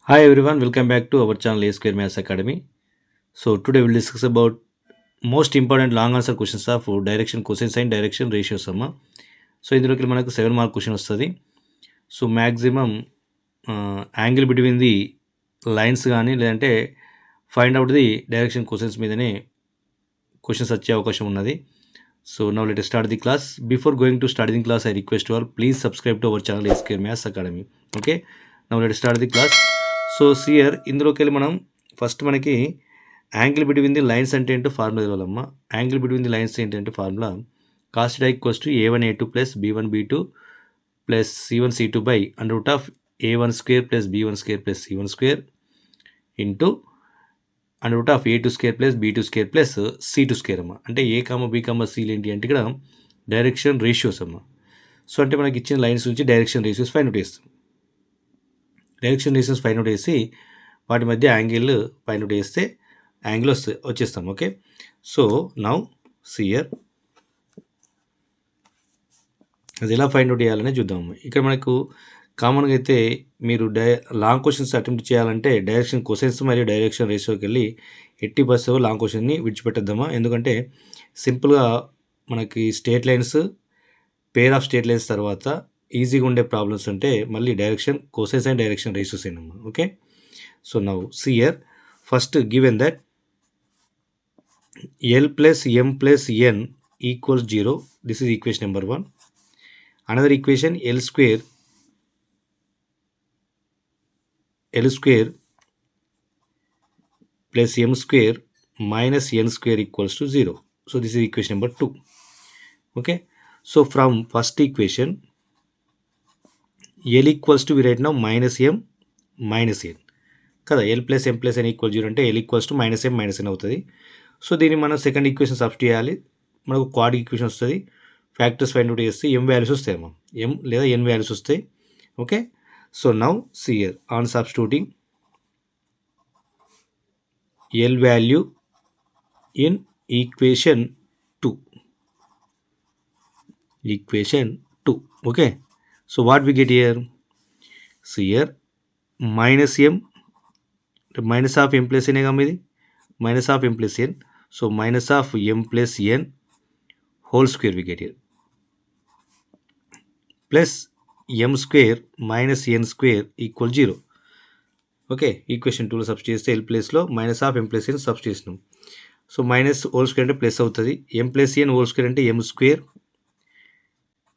Hi everyone, welcome back to our channel A Square Maths Academy. So today we'll discuss about most important long answer questions of direction cosine and direction ratios అమ్మ. So ఇందులోకి మనకు 7 mark question వస్తుంది. So maximum angle between the lines కానీ లేదంటే find out the direction questions మీదనే questions వచ్చే అవకాశం ఉన్నది. So now let start the class. Before going to start the class I request all please subscribe to our channel a square maths academy. Okay, now let start the class. So see here ఇందులోకి వెళ్ళి మనం first మనకి angle between the lines అంటే ఏంటో formula ఇవ్వాలమ్మా. Angle between the lines ఏంటంటే formula cos θ equals to a1 a2 plus b1 b2 plus c1 c2 by under root of a1 square plus b1 square plus c1 square into under root of a2 square plus b2 square plus c2 square అమ్మ. అంటే a comma b comma c ఏంటి అంటే ఇక్కడ direction ratios అమ్మ. So అంటే మనకి ఇచ్చిన lines నుంచి డైరెక్షన్ రేషియోస్ ఫైండ్ అవుట్ చేస్తాం. డైరెక్షన్ రేషియోస్ ఫైండ్ అవుట్ చేసి వాటి మధ్య యాంగిల్ ఫైండ్ అవుట్ చేస్తే యాంగిల్ వచ్చేస్తాం. ఓకే, సో నౌ సియర్ అది ఎలా ఫైండ్ అవుట్ చేయాలని చూద్దాము. ఇక్కడ మనకు కామన్గా అయితే మీరు లాంగ్ క్వశ్చన్స్ అటెంప్ట్ చేయాలంటే డైరెక్షన్ క్వశ్చన్స్ మరియు డైరెక్షన్ రేషియోకి వెళ్ళి 80% లాంగ్ క్వశ్చన్ని విడిచిపెట్టద్దామా. ఎందుకంటే సింపుల్గా మనకి straight lines, pair of straight lines తర్వాత ఈజీగా ఉండే ప్రాబ్లమ్స్ అంటే మళ్ళీ direction cosines and direction ratios అయినమ్మా. Okay, so now see here first given that L plus M plus N equals 0. This is equation number 1. Another equation L square plus M square minus N square equals to 0. So this is equation number 2. Okay, so from first equation L equals to we write now minus M minus N కదా. L plus M plus N equals 0 అంటే L equals to minus M minus N అవుతుంది. సో దీన్ని మనం second equation substitute చేయాలి. మనకు quad equation వస్తుంది. Factors find out చేస్తే ఎం వాల్యూస్ వస్తాయేమో, ఎం లేదా ఎన్ వాల్యూస్ వస్తాయి. Okay, so now see here on substituting L value in equation 2. Okay, so what we get here see here minus M, minus of M plus N కదా ఇది, minus of m plus n, so minus of m plus n whole square we get here, plus m square minus n square equal 0. Okay, equation 2లో substitute చేస్తే L ప్లేస్లో minus of M plus N substitute చేసినాం. So minus whole square అంటే plus అవుతుంది. M plus N whole square అంటే M square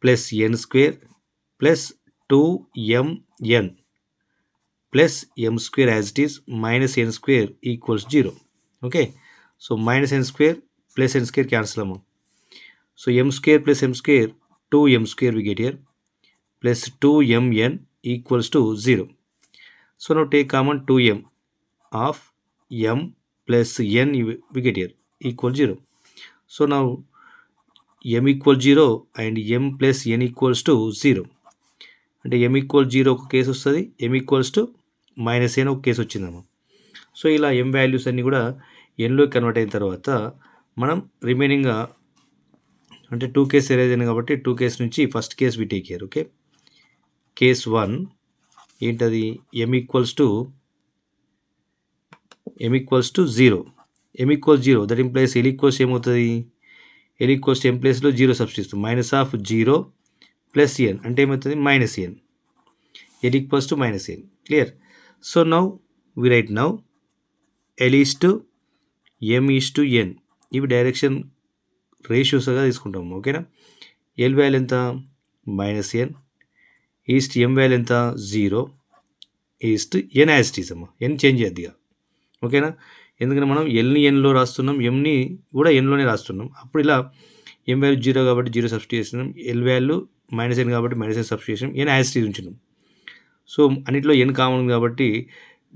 plus N square plus 2mn plus M square as it is minus N square equals 0. Okay, so minus N square plus N square cancel అమ్మ. So M square plus M square 2m square we get here plus 2mn equals to 0. So now take common 2m of m plus n we get here equal 0. So now m equal 0 and m plus n equals to 0. అంటే m equal 0 ఒక case వస్తుంది, m equals to minus n ఒక case వచ్చిందమ్మా. So ఇలా m values అన్నీ కూడా nలో convert అయిన తర్వాత మనం రిమైనింగ్గా అంటే 2 కేస్ ఎరేజ్ అయినాయి కాబట్టి 2 కేస్ నుంచి first case we take here. Okay, case 1 ఏంటది, m equals to 0. m equals 0 that implies l equals ఏమవుతుంది, l ఈక్వల్స్ m ప్లేస్లో 0 substitute, minus of 0 plus n అంటే ఏమవుతుంది minus n, l equals to minus n. Clear. So now we write now L is to M is to N, ఇవి direction రేషియోస్గా తీసుకుంటాము. ఓకేనా, L value ఎంత minus N, is to M value ఎంత 0, east N as it is అమ్మ, N change చేద్ది. ఓకేనా, ఎందుకంటే మనం Lని Nలో రాస్తున్నాం, Mని కూడా Nలోనే రాస్తున్నాం. అప్పుడు ఇలా M వాల్యూ 0 కాబట్టి 0 సబ్స్టిట్యూట్ చేస్తున్నాం, L వాల్యూ మైనస్ N కాబట్టి మైనస్ N సబ్స్టిట్యూట్ చేసినాం, N యాజ్ ఇట్ ఈస్ ఉంచినాం. సో అన్నిట్లో N కామన్ కాబట్టి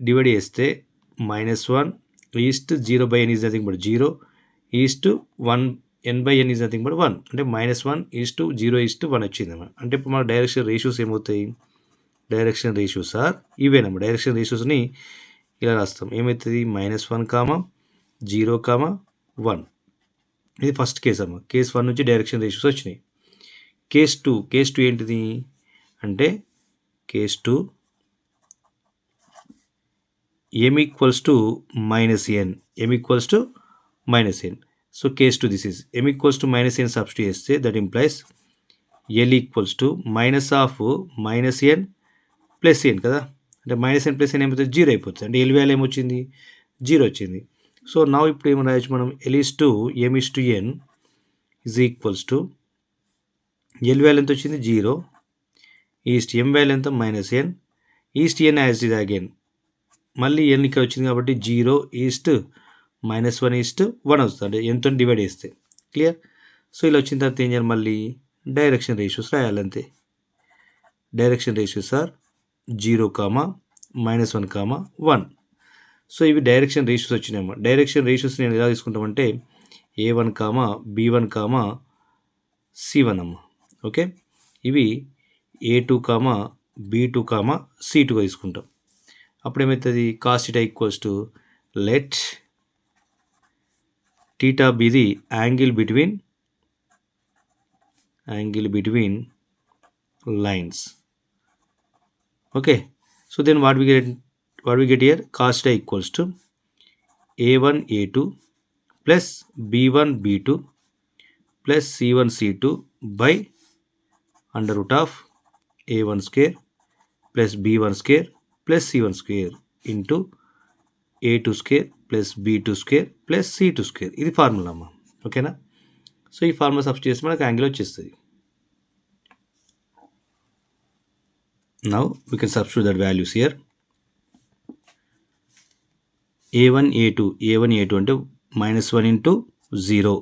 డివైడ్ చేస్తే -1 is to 0 by n is nothing but 0, is to 1 n by n is nothing but 1, అంటే -1 is to 0 is to 1 వచ్చిందన్నమాట. అంటే ఇప్పుడు మన డైరెక్షన్ రేషియోస్ ఏమవుతాయి, డైరెక్షన్ రేషియోస్ ఆర్ ఇవేనమ్మా. డైరెక్షన్ రేషియోస్ని ఇలా రాస్తాం, ఏమవుతుంది -1, 0, 1. ఇది ఫస్ట్ కేస్ అమ్మ. కేస్ 1 నుంచి డైరెక్షన్ రేషియోస్ వచ్చినాయి. కేస్ 2 ఏంటిది అంటే case 2 m equals to minus n, m equals to minus n. So case 2 this is m equals to minus n substitute చేస్తే that implies l equals to minus of minus n plus n కదా, అంటే minus n plus n ఏమవుతుంది, zero అయిపోతుంది, అంటే L value ఏమొచ్చింది, zero వచ్చింది. So నా ఇప్పుడు ఏమని రాయొచ్చు మనం, L is to M is to N is equals to L value ఎంత వచ్చింది, జీరో, ఈస్ట్ ఎం వాల్యూ ఎంత minus N, is to N as it again, మళ్ళీ ఎన్ ఇక్కడ వచ్చింది కాబట్టి zero is to minus one is to one వస్తుంది, అంటే ఎంతో డివైడ్ చేస్తే క్లియర్. సో ఇలా వచ్చిన తర్వాత ఏం చేయాలి, మళ్ళీ డైరెక్షన్ రేషియోస్ రాయాలంతే. Direction ratios are 0, -1, 1. సో ఇవి డైరెక్షన్ రేషియోస్ వచ్చినాయమ్మా. డైరెక్షన్ రేషియోస్ నేను ఎలా తీసుకుంటామంటే A1, B1, C1 అమ్మ. ఓకే, ఇవి A2, B2, C2గా తీసుకుంటాం. అప్పుడు ఏమవుతుంది, cos θ equals to let θ be the angle between lines. Okay, so then what we get here, cos θ equals to a1 a2 plus b1 b2 plus c1 c2 by under root of a1 square plus b1 square plus c1 square into a2 square plus b2 square plus c2 square. ఇది formula అమ్మా. ఓకేనా, so ఈ formula substitute చేస్తే మనకు angle వచ్చేస్తుంది. Now we can substitute that values here. a1 a2 అంటే -1 into 0.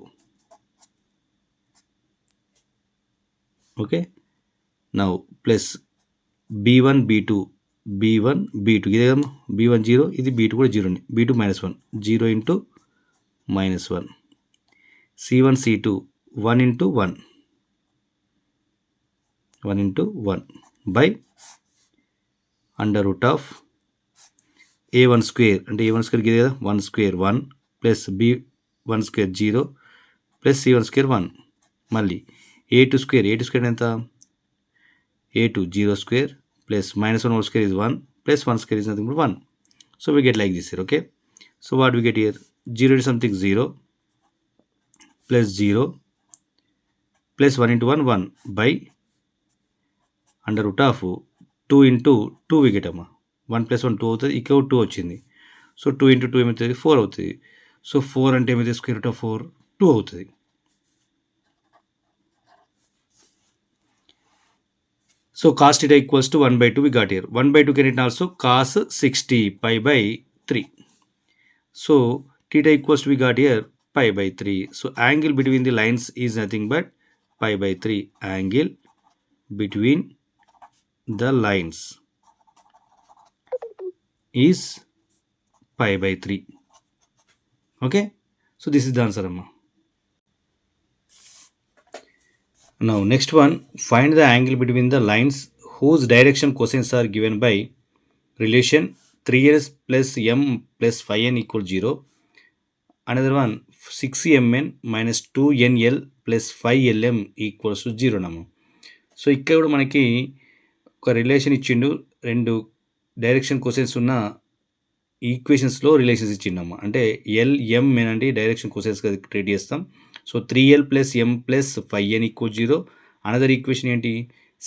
Okay, now plus b1 b2 ఇదే కదా, b1 0, ఇది b2 కూడా 0, b2 -1, 0 into -1, c1 c2 1 into 1 by under root of a1 square, అంటే a1 square ఇది కదా, 1 square 1 plus b1 square 0 plus c1 square 1, మళ్ళీ a2 square ఎంత, a2 0 square plus -1 whole square is 1 plus 1 square is nothing but 1. So we get like this here. Okay, so what we get here, 0 into something 0 plus 0 plus 1 into 1 1 by under root of 2 into 2 wicket అమ్మా, 1 + 1 2 అవుతుంది, ఇక్కడ 2 వచ్చింది. So 2 into 2 ఏమవుతుంది, 4 అవుతుంది. So 4 అంటే ఏమవుతుంది, square root of 4 2 అవుతుంది. So cos θ equals to 1/2 we got here. 1/2 can written also cos 60 π/3. So θ equals to we got here π/3. So angle between the lines is nothing but π/3. Angle between the lines is π/3. Okay, so this is the answer amma. Now next one, find the angle between the lines whose direction cosines are given by relation 3l plus m plus 5n equal 0. Another one, 6mn minus 2nl plus 5lm equals to 0 నమ్మ. So ఇక్కడ కూడా మనకి ఒక relation ఇచ్చిండు, రెండు direction కోసెన్స్ ఉన్న ఈక్వేషన్స్లో relations ఇచ్చిండమ్మ. అంటే LM అంటే డైరెక్షన్ కోసెన్స్గా ట్రీట్ చేస్తాం. So 3l + m + 5n = 0. Another equation ఏంటి,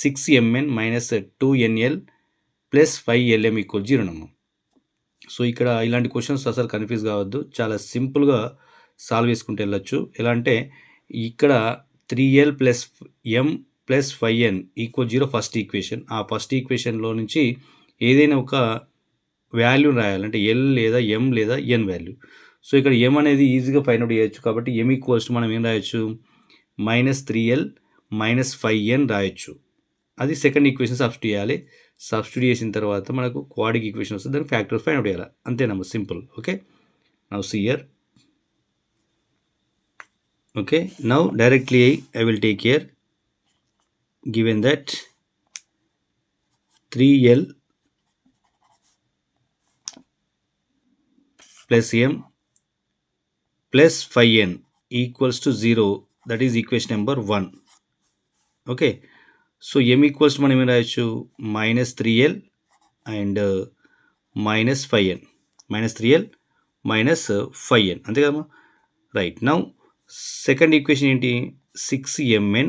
6mn minus 2nl plus 5lm = 0 నమ్మ. సో ఇక్కడ ఇలాంటి క్వశ్చన్స్ అసలు కన్ఫ్యూజ్ కావద్దు, చాలా సింపుల్గా సాల్వ్ చేసుకుంటూ వెళ్ళొచ్చు. ఎలా అంటే ఇక్కడ 3l + m + 5n = 0 first equation. ఆ ఫస్ట్ ఈక్వేషన్లో నుంచి ఏదైనా ఒక వాల్యూని రాయాలంటే ఎల్ లేదా ఎం లేదా ఎన్ వాల్యూ. సో ఇక్కడ ఎం అనేది ఈజీగా ఫైండ్ అవుట్ చేయొచ్చు, కాబట్టి ఎం ఈక్వల్స్ టు మనం ఏం రాయొచ్చు, -3l - 5n రాయొచ్చు. అది సెకండ్ ఈక్వేషన్ సబ్స్టిట్యూట్ చేయాలి. సబ్స్టిట్యూట్ చేసిన తర్వాత మనకు క్వాడ్రిక్ ఈక్వేషన్ వస్తుంది, దానికి ఫ్యాక్టర్స్ ఫైండ్ అవుట్ చేయాలి, అంతేనమ్మా, simple. Okay, now see here. Okay, now directly I will take here, given that 3l plus m plus 5n equals to 0, that is equation number 1. Okay, so m equals to మనం ఏం రాయొచ్చు, -3l and -5n. minus 3l minus 5n అంతే కదమ్మా. Right. Now second equation ఏంటి? 6mn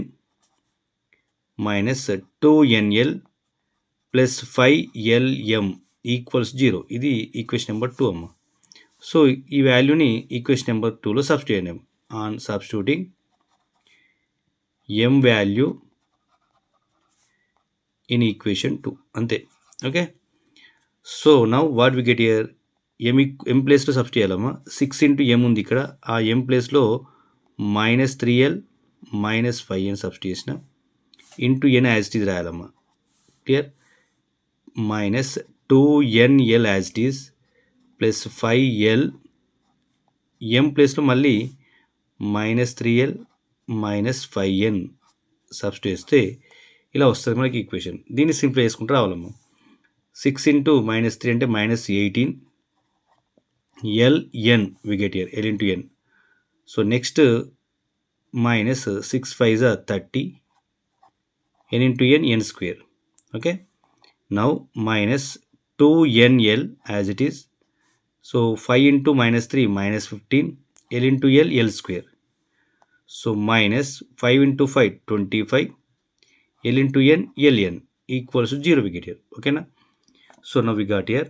minus 2nl plus 5lm equals 0. ఇది equation number 2 అమ్మ. So ఈ వాల్యూని ఈక్వేషన్ నెంబర్ 2లో సబ్స్టిట్యూట్ చేయండి. On substituting m value in equation 2 అంతే. Okay. So now what we get here? m ప్లేస్లో సబ్స్టిట్యూట్ చేయాలమ్మా. 6 ఇంటూ m ఉంది ఇక్కడ, ఆ m ప్లేస్లో minus 3l minus 5n substitute చేసిన into n as it is రాయాలమ్మా. Clear? Minus 2nl as it is plus 5l m ప్లేస్లో మళ్ళీ minus 3l minus 5n substitute చేస్తే ఇలా వస్తుంది మనకి ఈక్వేషన్. దీన్ని సింప్లై చేసుకుంటూ రావాలమ్మా. 6 ఇంటూ మైనస్ 3 అంటే minus 18 ln we get here, l into n. So next minus 6 5 30 n into n n square. Okay. Now minus 2nl as it is. So 5 into minus 3 minus 15 l into l l square. So minus 5 into 5 25 l into n ln equals 0 we get here. ఓకేనా? So now we got here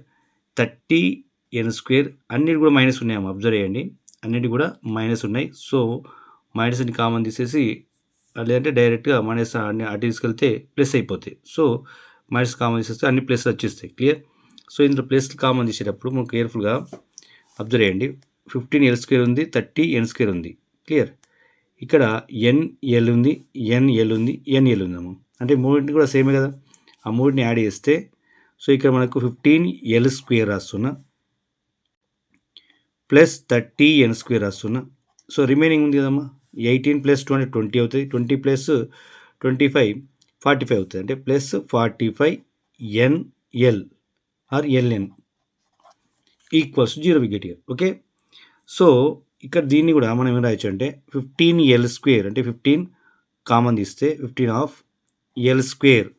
30n square. అన్నిటి కూడా minus ఉన్నాయమ్మా, observe చేయండి, అన్నిటి కూడా minus ఉన్నాయి. So మైనస్ని common తీసేసి లేదంటే డైరెక్ట్గా మైనస్ అన్ని అటు తీసుకెళ్తే ప్లస్ అయిపోతాయి. సో మైనస్ కామన్ తీసేస్తే అన్ని ప్లస్ వచ్చేస్తాయి. క్లియర్? సో ఇందులో ప్లస్ కామన్ తీసేటప్పుడు మనం కేర్ఫుల్గా అబ్జర్వ్ చేయండి. 15l స్క్వేర్ ఉంది, 30n స్క్వేర్ ఉంది. క్లియర్? ఇక్కడ nl ఉంది, nl ఉంది, nl ఉందమ్మా. అంటే మూడింటిని కూడా సేమే కదా, ఆ మూడింటిని యాడ్ చేస్తే సో ఇక్కడ మనకు 15l స్క్వేర్ రాస్తున్నా ప్లస్ 30n స్క్వేర్ రాస్తున్నా. సో రిమైనింగ్ ఉంది కదమ్మా, 18 ప్లస్ 20 20 అవుతుంది, 20 ప్లస్ 25 45 అవుతుంది. అంటే plus 45nl or ln equals 0 we get here. Okay. So ఇక్కడ దీన్ని కూడా మనం ఏం రాయొచ్చు అంటే 15l స్క్వేర్ అంటే 15 కామన్ తీస్తే 15 ఆఫ్ l స్క్వేర్,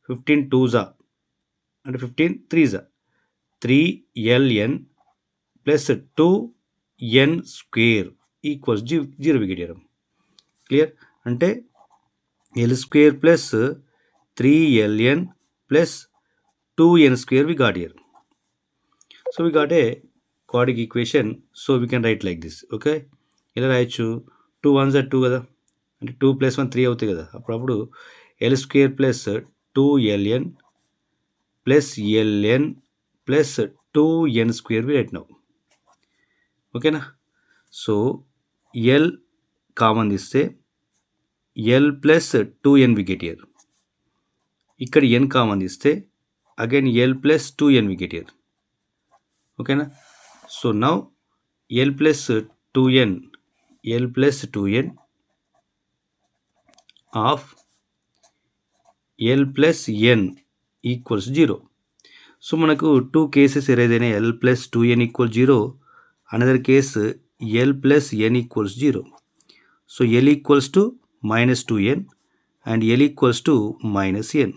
15 2s అంటే 15 3s 3ln plus 2n square equals 0 we get here. Clear? అంటే l square plus 3ln plus 2n square we got here. So we got a quadratic equation. So we can write like this. Okay. ఇలా రాయొచ్చు, 2 1s 2 కదా, అంటే 2 plus 1 3 అవుతాయి కదా. అప్పుడు L square plus 2ln plus ln plus 2n square we write now. ఓకేనా? So L common తీస్తే L plus 2n we get here. ఇక్కడ n కామన్ తీస్తే again L plus 2n we get here. ఓకేనా? So now l plus 2n of l plus n equals 0. సో మనకు 2 cases arise అయినాయి. l plus 2n equal 0, another case l plus n equals 0. So l equals to minus 2n and l equals to minus n.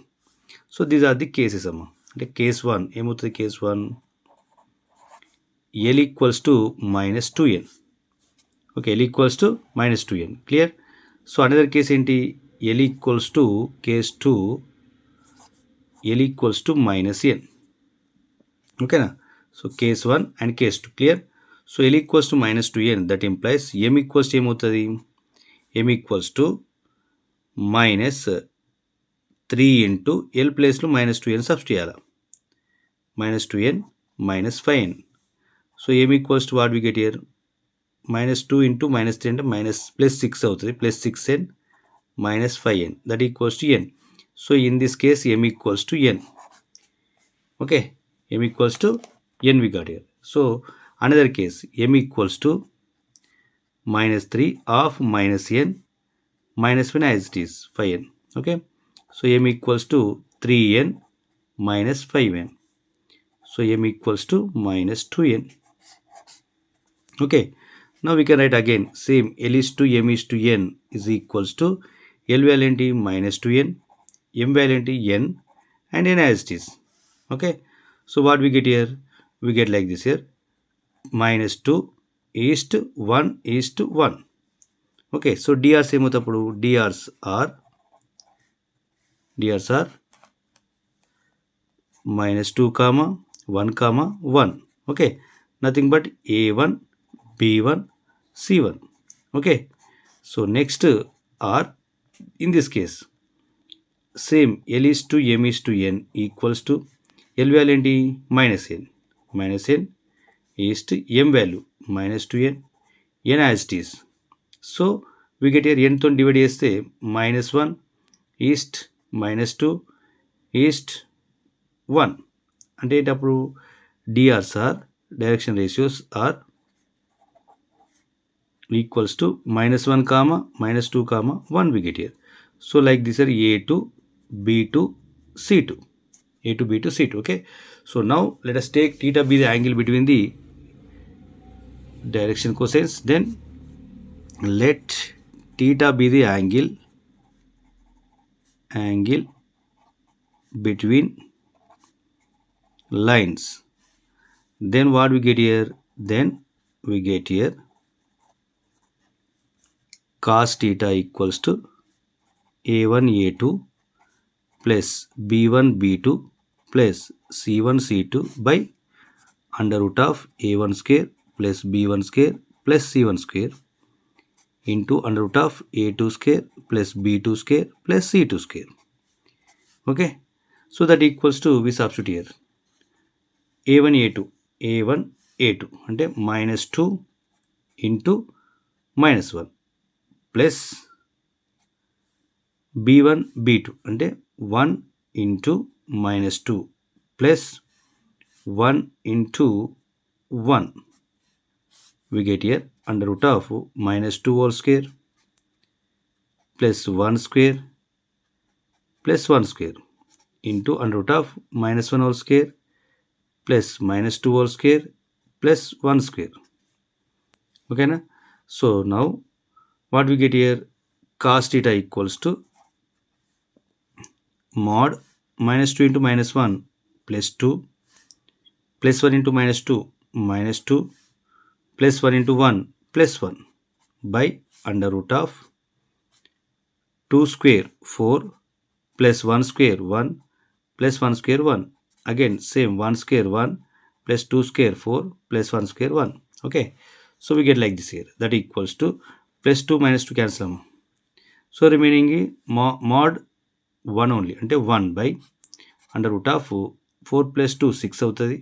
So these are the cases అమ్మా. అంటే case 1 ఏమవుతుంది? Case 1 l equals to minus 2n. Okay, l equals to minus 2n. Clear? So another case ఏంటి? l equals to case 2 l equals to minus n. ఓకేనా? So case 1 and case 2. Clear? So l equals to minus 2n, that implies m equals to ఏమవుతుంది? m equals to minus 3 into l ప్లేస్లో minus 2n substitute చేయాలి. Minus 2n minus 5n. So m equals to what we get here? Minus 2 into minus 3 అంటే minus plus 6 అవుతుంది, plus 6n minus 5n that equals to n. So in this case m equals to n. Okay, m equals to n we got here. So another case m equals to minus 3 of minus n minus 1 as it is 5n. Okay, so m equals to 3n minus 5n. So m equals to minus 2n. Okay, now we can write again same l is to m is to n is equals to l value ఏంటి? minus 2n, m value ఏంటి? n, and n as it is. Okay, so what we get here? we get like this here, -2:1:1. Okay, so DRs ఏమవుతాప్పుడు DRs are -2, 1, 1. Okay, nothing but A1, B1, C1. Okay, so next are, in this case same, L is to M is to N equals to L value ఏంటి -n is to M value -n as it is. So we get here n తో divide చేస్తే -1 is to -2 is to 1 అంటే ఏంటప్పుడు DRs are direction ratios are equals to -1, -2, 1 we get here. So like this are A2, B2, C2. A2, B2, C2. Okay. So now let us take theta be the angle between the direction cosines. Then let theta be the angle between lines. Then what we get here? Then we get here cos theta equals to A1 A2 plus B1 B2 plus C1 C2 by under root of A1 square plus B1 square plus C1 square into under root of A2 square plus B2 square plus C2 square. Okay, so that equals to, we substitute here A1 A2 అంటే -2 into -1 plus B1 B2 అంటే 1 into -2 plus 1 into 1. We get here under root of -2 whole square plus 1 square plus 1 square into under root of -1 whole square plus -2 whole square plus 1 square. Okay na? So now what we get here, cos theta equals to mod -2 into -1 plus 2 plus 1 into -2 -2 plus 1 into 1 plus 1 by under root of 2 square 4 plus 1 square 1 plus 1 square 1. Again same 1 square 1 plus 2 square 4 plus 1 square 1. Okay, so we get like this here, that equals to plus 2 -2 cancel. So remaining mod 1 only అంటే 1 by under root of 4 plus 2 6 అవుతుంది.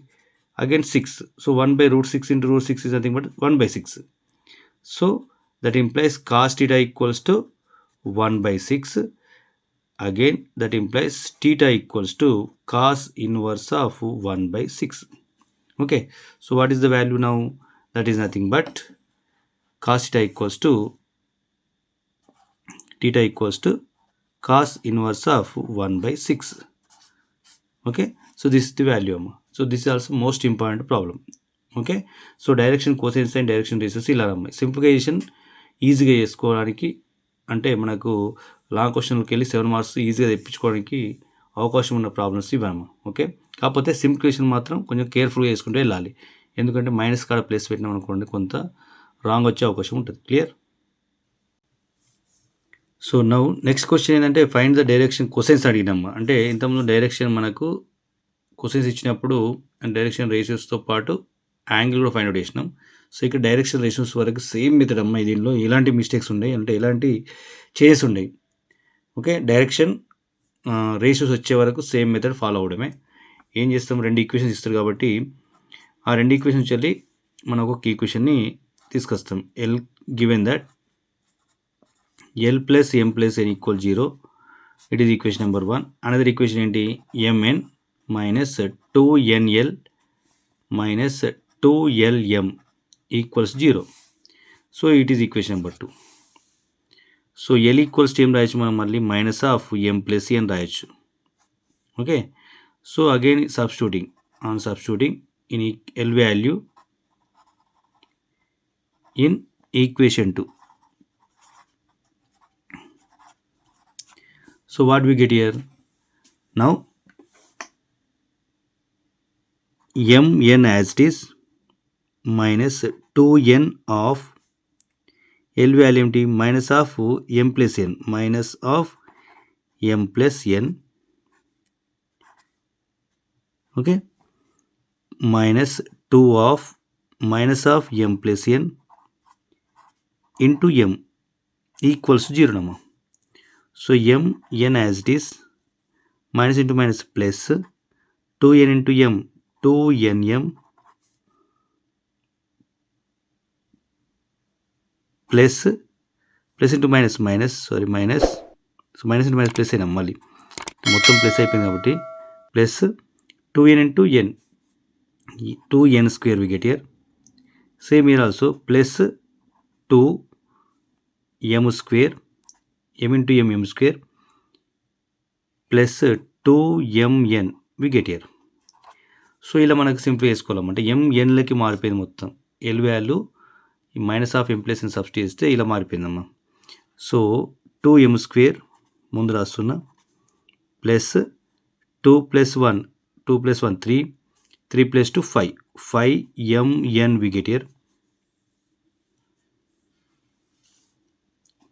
Again 6, so 1 by root 6 into root 6 is nothing but 1 by 6. So that implies cos theta equals to 1 by 6. Again that implies theta equals to cos inverse of 1 by 6. Okay, so what is the value now? That is nothing but cos theta equals to cos inverse of 1 by 6. Okay, so this is the value. So this is also most important problem. Okay, so direction cosines and direction ratios ఇలా అమ్మాయి simplification ఈజీగా చేసుకోవడానికి, అంటే మనకు long క్వశ్చన్కి వెళ్ళి 7 marks ఈజీగా తెప్పించుకోవడానికి అవకాశం ఉన్న ప్రాబ్లమ్స్ ఇవ్వమ్మా. ఓకే, కాకపోతే సింప్లిఫికేషన్ మాత్రం కొంచెం కేర్ఫుల్గా చేసుకుంటూ వెళ్ళాలి, ఎందుకంటే మైనస్ కాడ ప్లేస్ పెట్టినాం అనుకోండి కొంత రాంగ్ వచ్చే అవకాశం ఉంటుంది. Clear? So now next question ఏంటంటే ఫైండ్ ద డైరెక్షన్ కొసైన్స్ అడిగినమ్మా. అంటే ఇంతకుముందు డైరెక్షన్ మనకు కొసైన్స్ ఇచ్చినప్పుడు డైరెక్షన్ రేషియోస్తో పాటు యాంగిల్ కూడా ఫైండ్ అవుట్ చేసినాం. సో ఇక్కడ డైరెక్షన్ రేషియోస్ వరకు సేమ్ మెథడ్ అమ్మా. దీనిలో ఎలాంటి మిస్టేక్స్ ఉన్నాయి అంటే ఎలాంటి చేంజెస్ ఉన్నాయి. ఓకే, డైరెక్షన్ రేషియోస్ వచ్చే వరకు సేమ్ మెథడ్ ఫాలో అవడమే. ఏం చేస్తాం, 2 ఈక్వేషన్స్ ఇస్తారు కాబట్టి ఆ 2 ఈక్వేషన్స్ వెళ్ళి మనం ఒక ఈక్వేషన్ని తీసుకొస్తాం. L given that L plus M plus N equal 0. It is equation number 1. Another equation ఏంటి, Mn minus 2NL minus 2LM equals 0. So it is equation number 2. So L equals to ఏం రాయొచ్చు మనం, మళ్ళీ minus of M plus N రాయొచ్చు. Okay, so again substituting in L value in equation 2. So what we get here now, mn as it is minus 2n of L value ఏమిటి minus of m plus n minus of m plus n okay minus 2 of minus of m plus n into m equals 0 నమ్మా so mn as it is minus into minus plus 2n into m 2nm plus plus into minus minus sorry minus so minus into minus plus అయినా మళ్ళీ మొత్తం plus అయిపోయింది కాబట్టి plus 2n into n 2n square we get here same here also plus 2m square m into m square plus 2mn we get here so ఇలా మనకు simple చేసుకోవాలన్నమాట mnలకి మారిపోయింది మొత్తం ఎల్ వాల్యూ ఈ minus of m plus n substitute చేస్తే ఇలా మారిపోయిందమ్మా సో 2m స్క్వేర్ ముందు రాస్తున్నా plus 2 plus 1 2 plus 1 3 3 plus 2 5 5mn we get here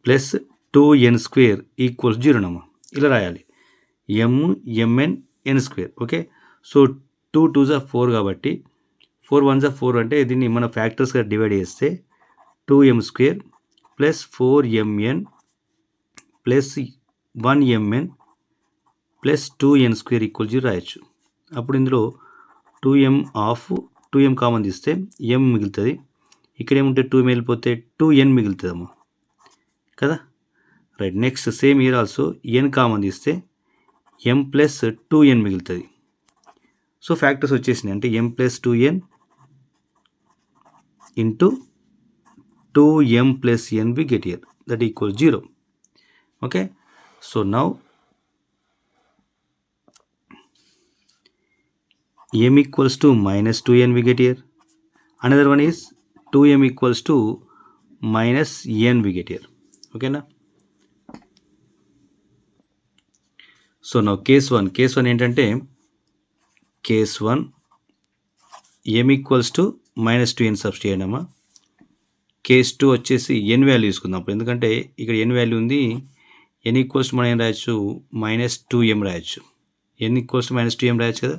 plus 2n square equals 0 నమ్మా ఇలా రాయాలి mn n square okay so 2 2s are 4 కాబట్టి 4 1s are 4 అంటే దీన్ని మన ఫ్యాక్టర్స్గా డివైడ్ చేస్తే 2m square plus 4mn plus 1mn plus 2n square equal 0 రాయొచ్చు అప్పుడు ఇందులో 2m ఆఫ్ 2m కామన్ తీస్తే m మిగులుతుంది ఇక్కడ ఏముంటే 2m వెళ్ళిపోతే 2n మిగులుతుంది అమ్మా కదా right next same here also n common తీస్తే m ప్లస్ 2n మిగులుతుంది సో ఫ్యాక్టర్స్ వచ్చేసినాయి అంటే m plus 2n into 2m plus n we get here that equal 0 okay so now m equals to minus 2n we get here another one is 2m equals to minus n we get here ఓకేనా so నా case one ఏంటంటే case 1 m equals to minus 2n substitute చేయండి అమ్మా case 2 వచ్చేసి n value తీసుకుందాం అప్పుడు ఎందుకంటే ఇక్కడ n వాల్యూ ఉంది n ఈక్వల్స్ మనం ఏం రాయొచ్చు మైనస్ 2m రాయొచ్చు n equals to minus 2m రాయొచ్చు కదా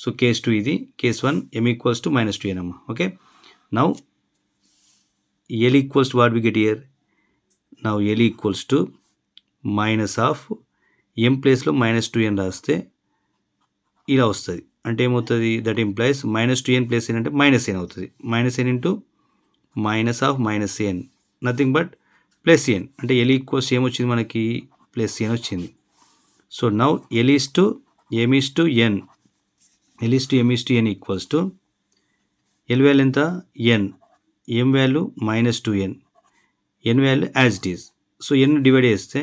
సో కేస్ 2 ఇది case 1 m equals to minus 2n అమ్మా okay now l equals to what we get here now l equals to minus of m ప్లేస్లో minus 2n రాస్తే ఇలా వస్తుంది అంటే ఏమవుతుంది that implies minus 2n plus n అంటే minus n అవుతుంది minus n into minus of minus n nothing but plus n అంటే l equals ఏమొచ్చింది మనకి ప్లస్ n వచ్చింది so now l is to m is to n l is to m is to n equals to l value ఎంత n m value minus 2n n value as it is so n divide చేస్తే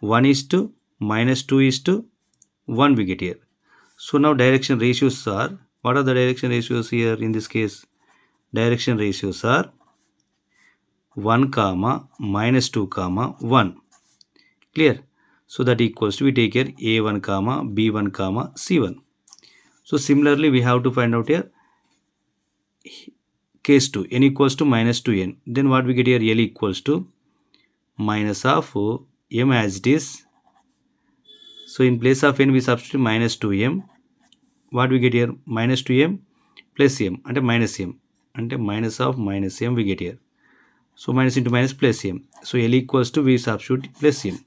1 is to minus 2 is to 1 we get here. So now direction ratios are, what are the direction ratios here in this case? Direction ratios are 1 comma minus 2 comma 1. Clear? So that equals to, we take here a1 comma b1 comma c1. So similarly we have to find out here case 2 n equals to minus 2n. Then what we get here l equals to minus of m as it is. So in place of n we substitute minus 2m. What we get here? Minus 2m plus m. And minus m. And minus of minus m we get here. So minus into minus plus m. So l equals to we substitute plus m.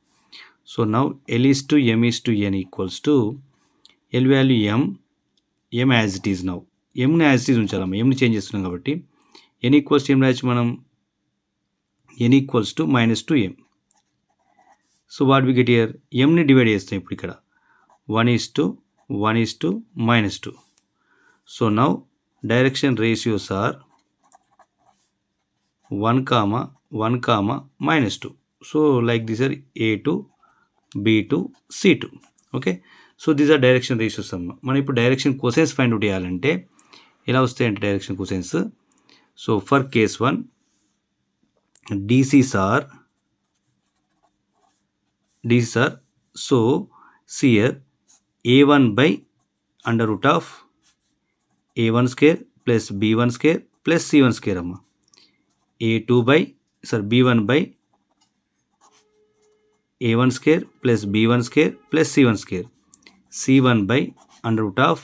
So now l is to m is to n equals to l value m as it is now. m as it is ఉంచాలమ్మ m ని change చేస్తున్నాం కాబట్టి n equals to m రాయొచ్చు మనం n equals to minus 2m. So what we get here mని divide చేస్తాం ఇప్పుడు ఇక్కడ 1 is to minus 2. So now direction ratios are 1 comma 1 comma minus 2. So like this are a2 b2 c2 okay so these are direction ratios అమ్మ మనం ఇప్పుడు direction కోసెన్స్ find out చేయాలంటే ఎలా వస్తాయంటే direction కోసెన్స్ so for case 1 DCs are so see here a1 by under root of a1 square plus b1 square plus c1 square అమ్మ. b1 by a1 square plus b1 square plus c1 square. c1 by under root of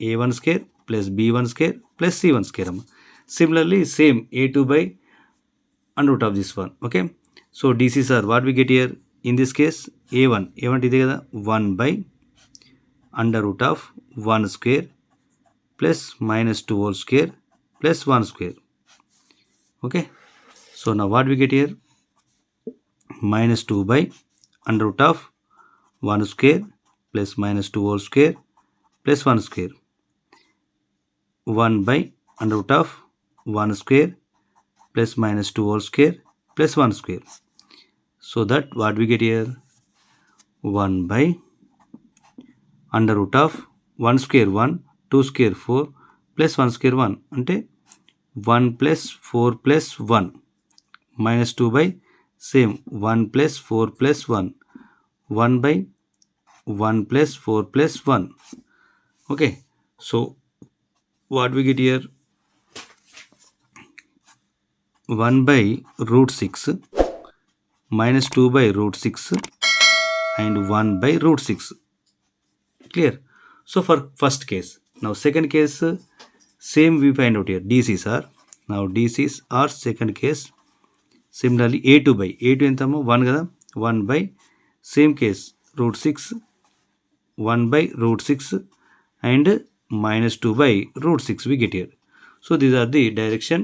a1 square plus b1 square plus c1 square అమ్మ. Similarly, same a2 by under root of this one. Okay. So DCs are what we get here. In this case, a1 ఇదే కదా 1 by under root of 1 square plus minus 2 whole square plus 1 square. Okay. So now what we get here, minus 2 by under root of 1 square plus minus 2 whole square plus 1 square. 1 by under root of 1 square plus minus 2 whole square plus 1 square. So that what we get here, 1 by under root of 1 square 1, 2 square 4 plus 1 square 1 అంటే 1 plus 4 plus 1 minus 2 by same 1 plus 4 plus 1, 1 by 1 plus 4 plus 1. Okay. So what we get here, 1 by root 6 minus 2 by root 6 and 1 by root 6. Clear? So for first case. Now second case, same we find out here. DCs are, now DCs are second case. Similarly a2 by a2 ఎంతమో 1 కదా, 1 by same case root 6, 1 by root 6 and minus 2 by root 6 we get here. So these are the direction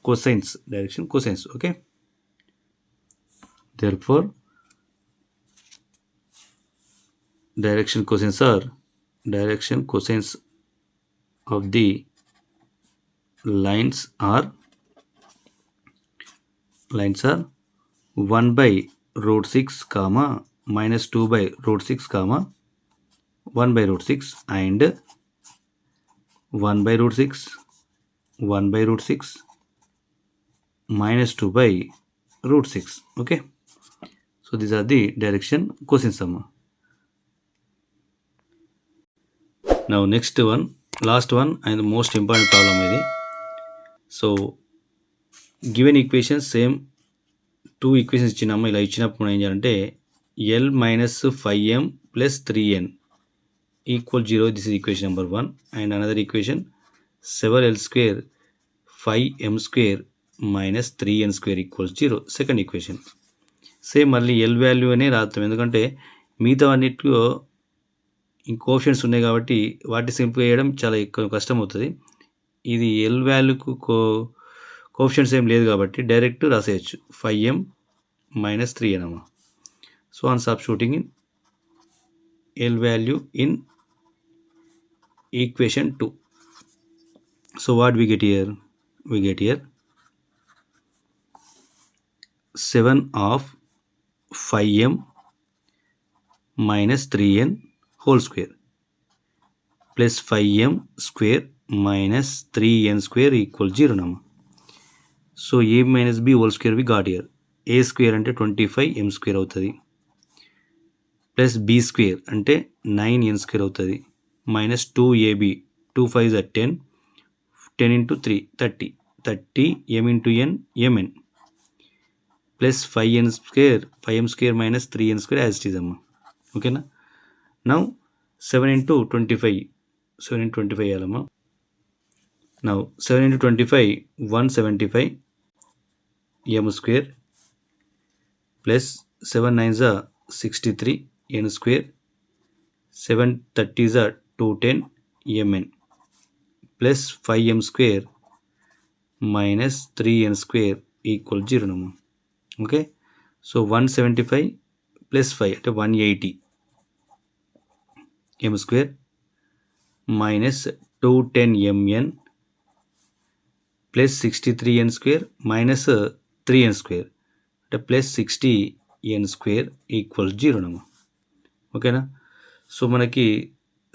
cosines. Okay. Therefore direction cosines of the lines are 1 by root 6 comma minus 2 by root 6 comma 1 by root 6 and 1 by root 6, 1 by root 6 minus 2 by root 6. Okay. So these are the direction cosines sum. Now next one, last one and the most important problem ఇది. So given equation same 2 equations ఇచ్చినాము. ఇలా ఇచ్చినప్పుడు మనం ఏం చేయాలంటే L minus 5m plus 3n equal 0. This is equation number 1. And another equation 7l square 5m square minus 3n square equals 0. Second equation. Same మళ్ళీ L value అనే రాస్తాం, ఎందుకంటే మిగతా అన్నిట్లో ఇంకో ఆప్షన్స్ ఉన్నాయి కాబట్టి వాటిని సింప్లిఫై చేయడం చాలా ఎక్కువ కష్టం అవుతుంది. ఇది ఎల్ వాల్యూకు కోఆప్షన్స్ ఏం లేదు కాబట్టి డైరెక్ట్ రాసేయచ్చు 5m minus 3n అమ్మా. So on substituting in L value in equation 2. So what we get here? We get here 7 of 5m minus 3n whole square plus 5m square minus 3n square equal 0 nama. So a minus b whole square we got here. A square అంటే 25m square అవుతుంది plus b square అంటే 9n square అవుతుంది minus 2ab, 2 5s are 10, 10 into 3 30, 30 m into n mn plus 5n square, 5m square minus 3n square as it is amma. Okay na. Now 7 into 25, 7 into 25 చేయాలమ్మా. Now 7 into 25 175 m square plus 7 9s are 63 n square, 7 30s are 210 mn plus 5m square minus 3n square equal 0 nama. Okay. So 175 plus 5 అంటే 180 m square minus 210 mn plus 63n square minus 3n square అంటే plus 60n square equals 0 nama. ఓకేనా. So మనకి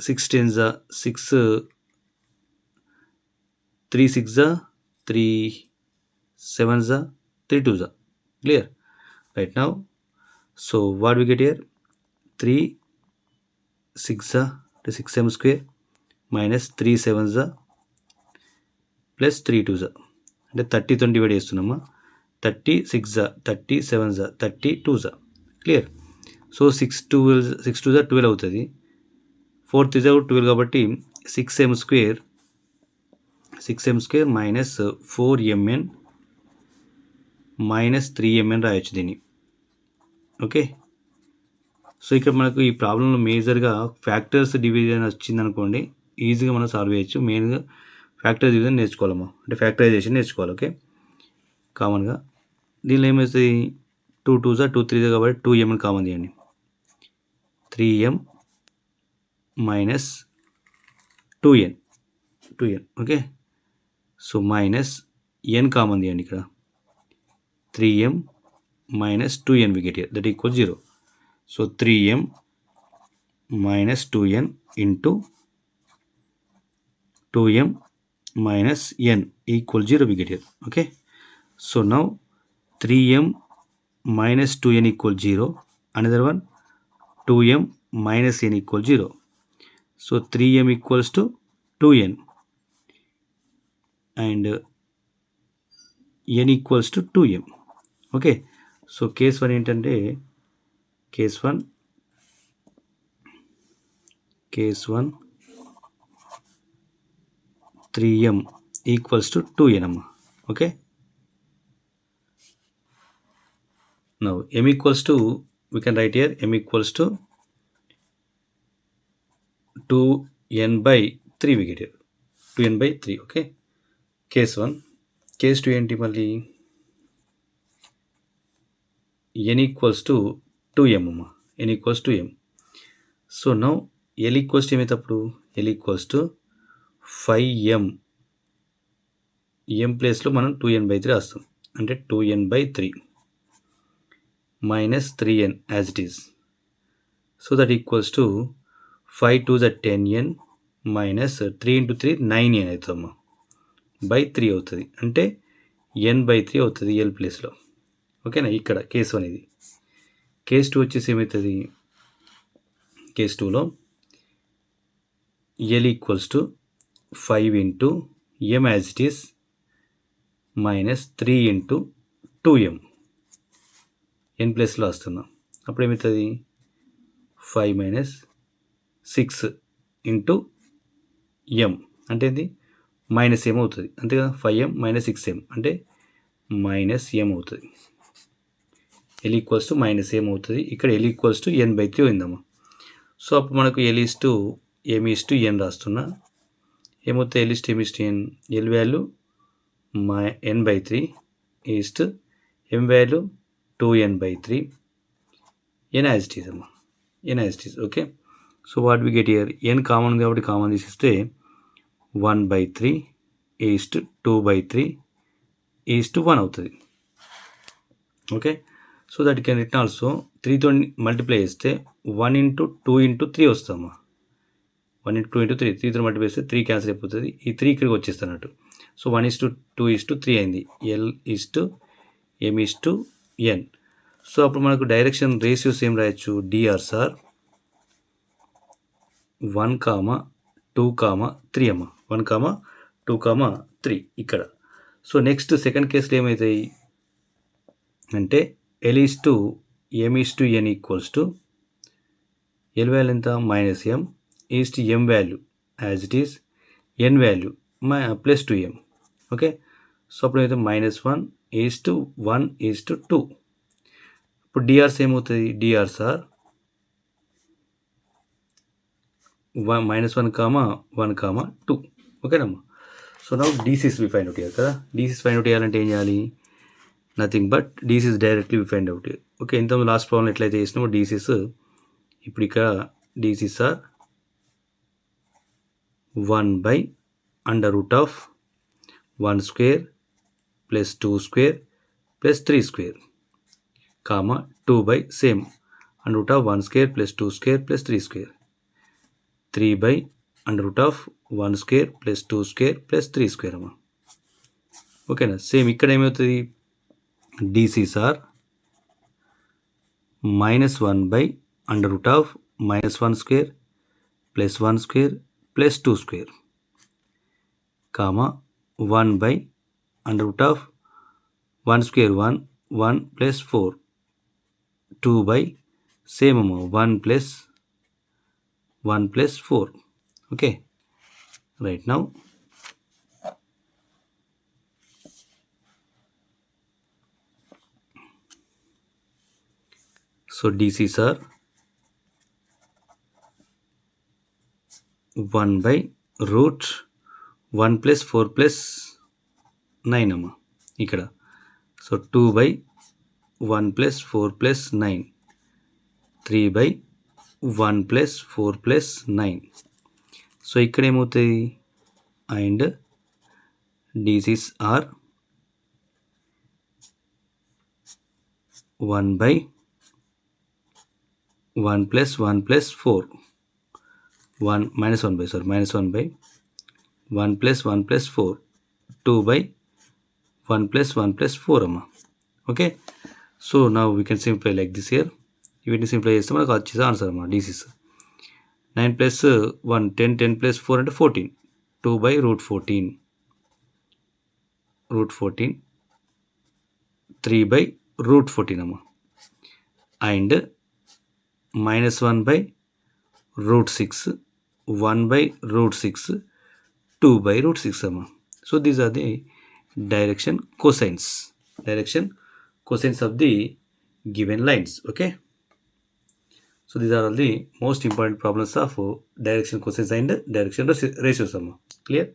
6 10s 6, 3 6 3 7s 3 2s. Clear right now. So what we get here, 3 6 6m square minus 3 7 జా plus 3 2 జా అంటే 30తో divide చేస్తున్నామా 36 జా 37 జా 32 జా క్లియర్. సో 6 2 జా 12 అవుతుంది. 4 3 జా 12 కాబట్టి 6m square minus 4mn minus 3mn రాయొచ్చు దీన్ని. ఓకే, సో ఇక్కడ మనకు ఈ ప్రాబ్లంలో మేజర్గా ఫ్యాక్టర్స్ డివిజన్ వచ్చిందనుకోండి ఈజీగా మనం సాల్వ్ చేయొచ్చు. మెయిన్గా ఫ్యాక్టర్ డివిజన్ నేర్చుకోవాలమ్మా, అంటే ఫ్యాక్టరైజేషన్ నేర్చుకోవాలి. ఓకే, కామన్గా దీనిలో ఏమవుతుంది 2 2 జా 2 3 జా కాబట్టి 2m కామన్ తీయండి. 3m minus 2n okay, so minus n common తీయండి ఇక్కడ 3m minus 2n we get here that equals 0. So 3m minus 2n into 2m minus n equal 0 we get here. Okay, so now 3m minus 2n equal 0, another one 2m minus n equal 0. So 3m equals to 2n and n equals to 2m. Okay, so case 1 ఏంటంటే case 1 3m equals to 2n అమ్మా. Okay, now m equals to we can write here m equals to 2n by 3 we get here 2n by 3. Okay, case 1. case 2 ఏంటి మళ్ళీ n equals to 2m అమ్మా, n equals to m. So now l equals to ఏమైతప్పుడు l equals to 5m m ప్లేస్లో మనం 2n by 3 రాస్తాం, అంటే 2n by 3 minus 3n as it is. So that equals to 5 2 జా 10n minus 3 into 3 9n అవుతుందమ్మా by 3 అవుతుంది, అంటే n by 3 అవుతుంది L ప్లేస్లో. ఓకేనా, ఇక్కడ కేసు అనేది. కేస్ 2 వచ్చేసి ఏమవుతుంది కేస్ 2లో L equals to 5 into m as it is minus 3 into 2m n ప్లేస్లో వస్తున్నాం. అప్పుడు ఏమవుతుంది 5 మైనస్ 6 ఇంటూ m అంటే ఇది మైనస్ m అవుతుంది, అంతే కదా. 5m మైనస్ 6m అంటే మైనస్ m అవుతుంది. l equals to minus m అవుతుంది. ఇక్కడ l equals to n by 3 అయిందమ్మా. సో అప్పుడు మనకు l is to m is to n రాస్తున్నా. ఏమవుతుంది l is to m is to n, l value n by 3 is to m value 2n by 3 n as it is అమ్మా, n as it is. Okay, so what we get here n common కాబట్టి common తీసిస్తే 1 by 3 is to 2 by 3 is to 1 అవుతుంది. Okay, so that can return also 3తో multiply చేస్తే 1 ఇంటూ 2 ఇంటూ 3 వస్తామా. 1 ఇంటూ 2 ఇంటూ 3 3తో మల్టిప్లై చేస్తే 3 క్యాన్సిల్ అయిపోతుంది, ఈ 3 ఇక్కడికి వచ్చేస్తున్నట్టు. So 1 is to 2 is to 3 అయింది, L is to m is to n. So అప్పుడు మనకు డైరెక్షన్ రేషియోస్ ఏం రాయొచ్చు డిఆర్స్ ఆర్ 1, 2, 3 అమ్మ, 1, 2, 3 ఇక్కడ. సో నెక్స్ట్ సెకండ్ కేసులో ఏమవుతాయి అంటే L is to m is to n equals to L value ఎంత minus m is to m value as it is n value plus 2m. Okay, so అప్పుడు అయితే minus 1 is to 1 is to 2. ఇప్పుడు DRs ఏమవుతుంది DRs are -1, 1, 2. ఓకేనమ్మా. So now DCs we find out చేయాలి కదా. DCs find out చేయాలంటే ఏం చేయాలి nothing but DCs directly we find out. Okay, ఇంత లాస్ట్ ప్రాబ్లం ఎట్లయితే చేసినామో డీసీస్ ఇప్పుడు ఇక్కడ DCs are 1 by under root of 1 square plus 2 square plus 3 square, comma 2 by same under root of 1 square plus 2 square plus 3 square, 3 by under root of 1 square plus 2 square plus 3 square అమ్మా. ఓకేనా, same ఇక్కడ ఏమవుతుంది DCs are -1 by under root of -1 square plus 1 square plus 2 square, comma 1 by under root of 1 square 1 plus 4, 2 by same amount 1 plus 4. Okay, right now so DCs are 1 by root 1 plus 4 plus 9 అమ్మా ఇక్కడ. So 2 by 1 plus 4 plus 9, 3 by 1 plus 4 plus 9. So ఇక్కడ ఏమవుతుంది, and DCs are 1 by 1 plus 1 plus 4, 1 minus 1 by 1 plus 1 plus 4, 2 by 1 plus 1 plus 4 అమ్మా. Okay, so now we can simply like this year. వీటిని simply చేస్తే మనకు వచ్చేసి answer అమ్మా DCs. 9 plus 1 10, 10 plus 4 అంటే 14, 2 by root 14, 3 by root 14 అమ్మా, and minus 1 by root 6, 1 by root 6, 2 by root 6 అమ్మా. So these are the direction cosines of the given lines. Okay, so these are all the most important problems of direction cosines and direction ratios. Clear?